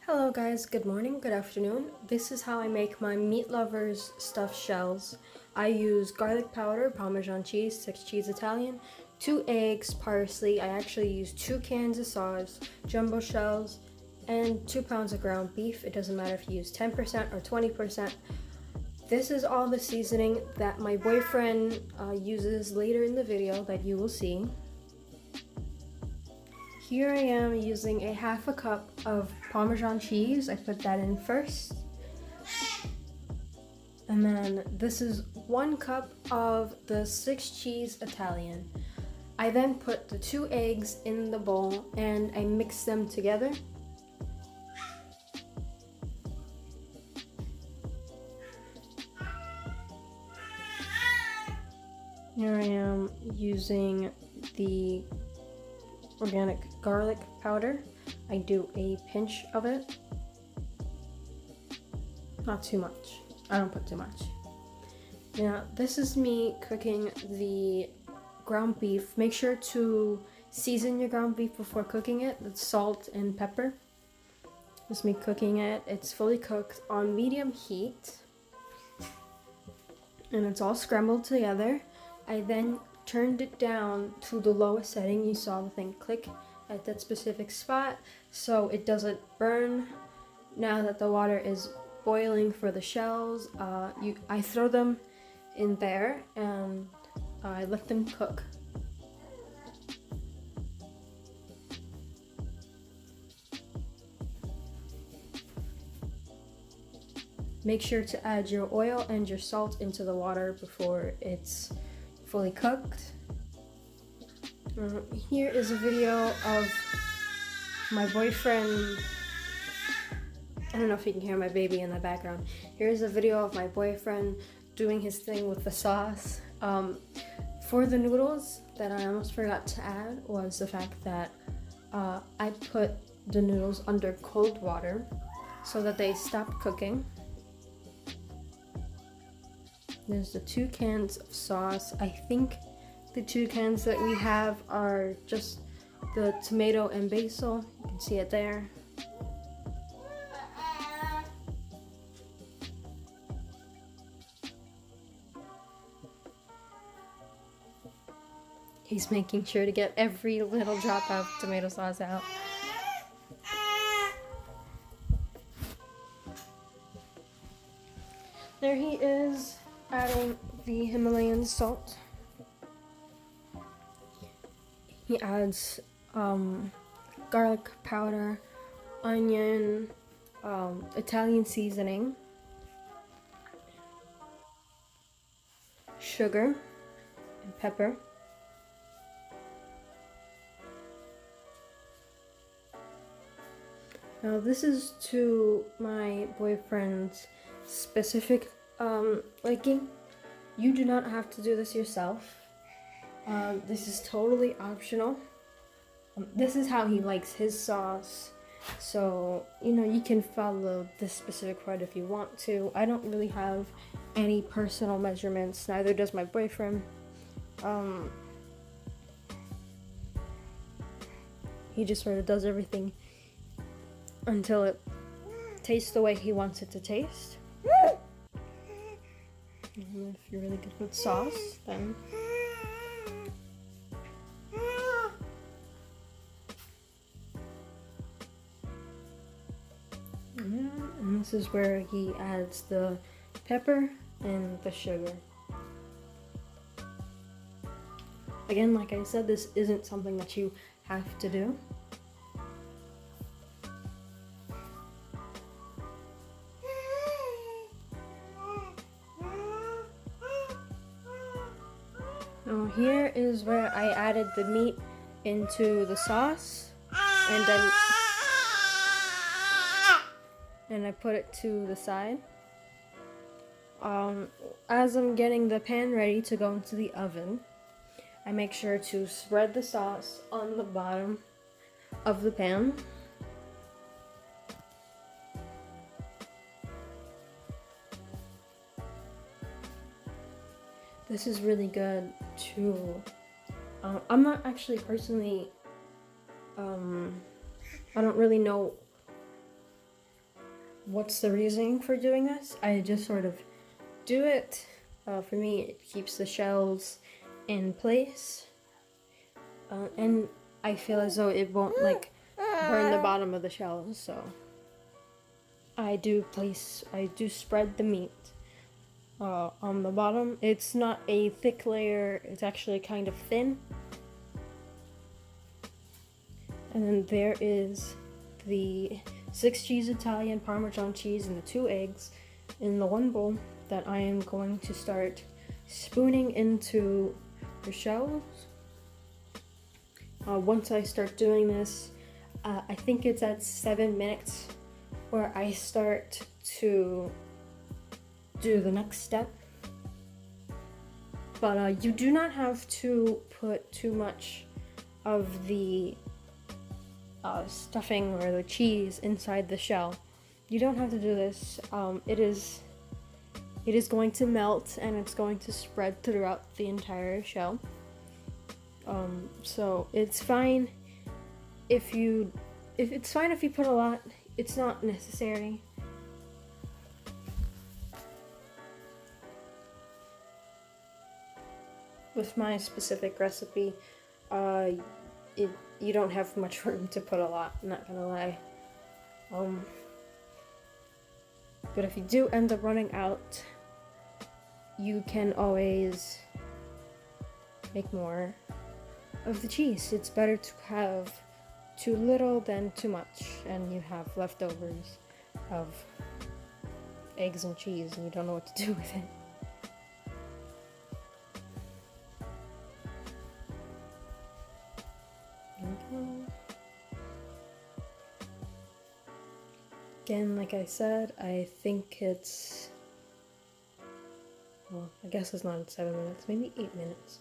Hello guys, good morning, good afternoon. This is how I make my Meatlovers stuffed shells. I use garlic powder, Parmesan cheese, 6 cheese Italian, 2 eggs, parsley. I actually use 2 cans of sauce, jumbo shells, and 2 pounds of ground beef. It doesn't matter if you use 10% or 20%. This is all the seasoning that my boyfriend uses later in the video that you will see. Here I am using a half a cup of Parmesan cheese. I put that in first. And then this is 1 cup of the 6 cheese Italian. I then put the 2 eggs in the bowl and I mix them together. Here I am using the organic garlic powder. I do a pinch of it. Not too much. I don't put too much. Now, this is me cooking the ground beef. Make sure to season your ground beef before cooking it with salt and pepper. This is me cooking it. It's fully cooked on medium heat. And it's all scrambled together. I then turned it down to the lowest setting. You saw the thing click at that specific spot so it doesn't burn. Now that the water is boiling for the shells, I throw them in there and I let them cook. Make sure to add your oil and your salt into the water before it's fully cooked. Here is a video of my boyfriend. I don't know if you can hear my baby in the background. Here's a video of my boyfriend doing his thing with the sauce. For the noodles, that I almost forgot to add was the fact that I put the noodles under cold water so that they stop cooking. There's the 2 cans of sauce. I think the 2 cans that we have are just the tomato and basil. You can see it there. He's making sure to get every little drop of tomato sauce out. There he is, adding the Himalayan salt. He adds garlic powder, onion, Italian seasoning, sugar, and pepper. Now this is to my boyfriend's specific liking. You do not have to do this yourself. This is totally optional. This is how he likes his sauce. So, you can follow this specific part if you want to. I don't really have any personal measurements, neither does my boyfriend. He just sort of does everything until it tastes the way he wants it to taste. And if you're really good with sauce, then and this is where he adds the pepper and the sugar. Again, like I said, this isn't something that you have to do. Now here is where I added the meat into the sauce and I put it to the side. As I'm getting the pan ready to go into the oven, I make sure to spread the sauce on the bottom of the pan. This is really good too. I'm not actually personally I don't really know what's the reasoning for doing this? I just sort of do it. For me, it keeps the shells in place, and I feel as though it won't like burn the bottom of the shells. So I do spread the meat on the bottom. It's not a thick layer, it's actually kind of thin. And then there is the 6 cheese Italian Parmesan cheese and the 2 eggs in the one bowl that I am going to start spooning into the shells. Once I start doing this, I think it's at 7 minutes where I start to do the next step. But you do not have to put too much of the stuffing or the cheese inside the shell. You don't have to do this. It is going to melt and it's going to spread throughout the entire shell. So it's fine if you put a lot. It's not necessary. With my specific recipe, you don't have much room to put a lot, I'm not gonna lie. But if you do end up running out, you can always make more of the cheese. It's better to have too little than too much, and you have leftovers of eggs and cheese and you don't know what to do with it. Again, like I said, I think it's, well, I guess it's not 7 minutes, maybe 8 minutes.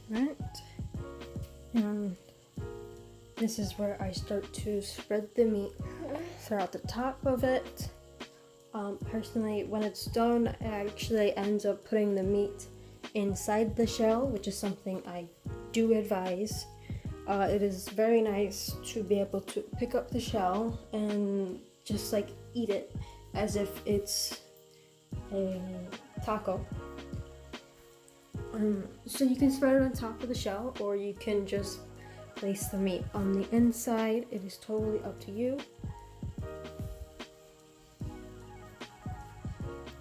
Right, and this is where I start to spread the meat throughout the top of it. Personally, when it's done, I actually end up putting the meat inside the shell, which is something I do advise. It is very nice to be able to pick up the shell and just like eat it as if it's a taco. So you can spread it on top of the shell, or you can just place the meat on the inside. It is totally up to you.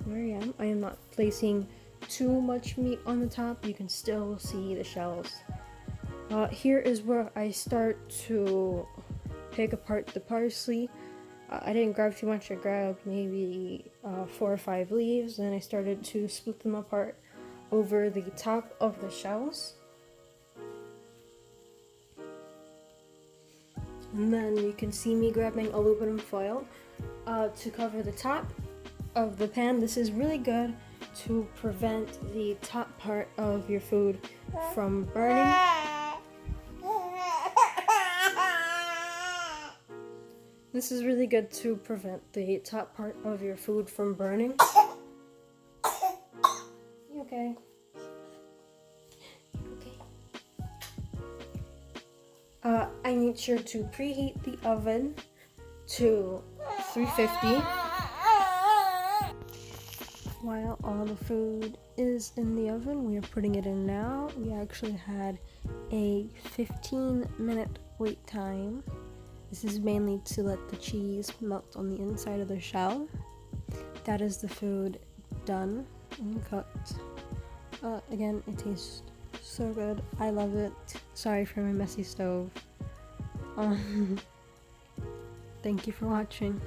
Here I am. I am not placing too much meat on the top. You can still see the shells. Here is where I start to pick apart the parsley. I didn't grab too much. I grabbed maybe 4 or 5 leaves, and I started to split them apart over the top of the shells. And then you can see me grabbing aluminum foil to cover the top of the pan. This is really good to prevent the top part of your food from burning. This is really good to prevent the top part of your food from burning. You okay? I made sure to preheat the oven to 350. While all the food is in the oven, we are putting it in now. We actually had a 15-minute wait time. This is mainly to let the cheese melt on the inside of the shell. That is the food done and cooked. Again, it tastes so good. I love it. Sorry for my messy stove. Thank you for watching.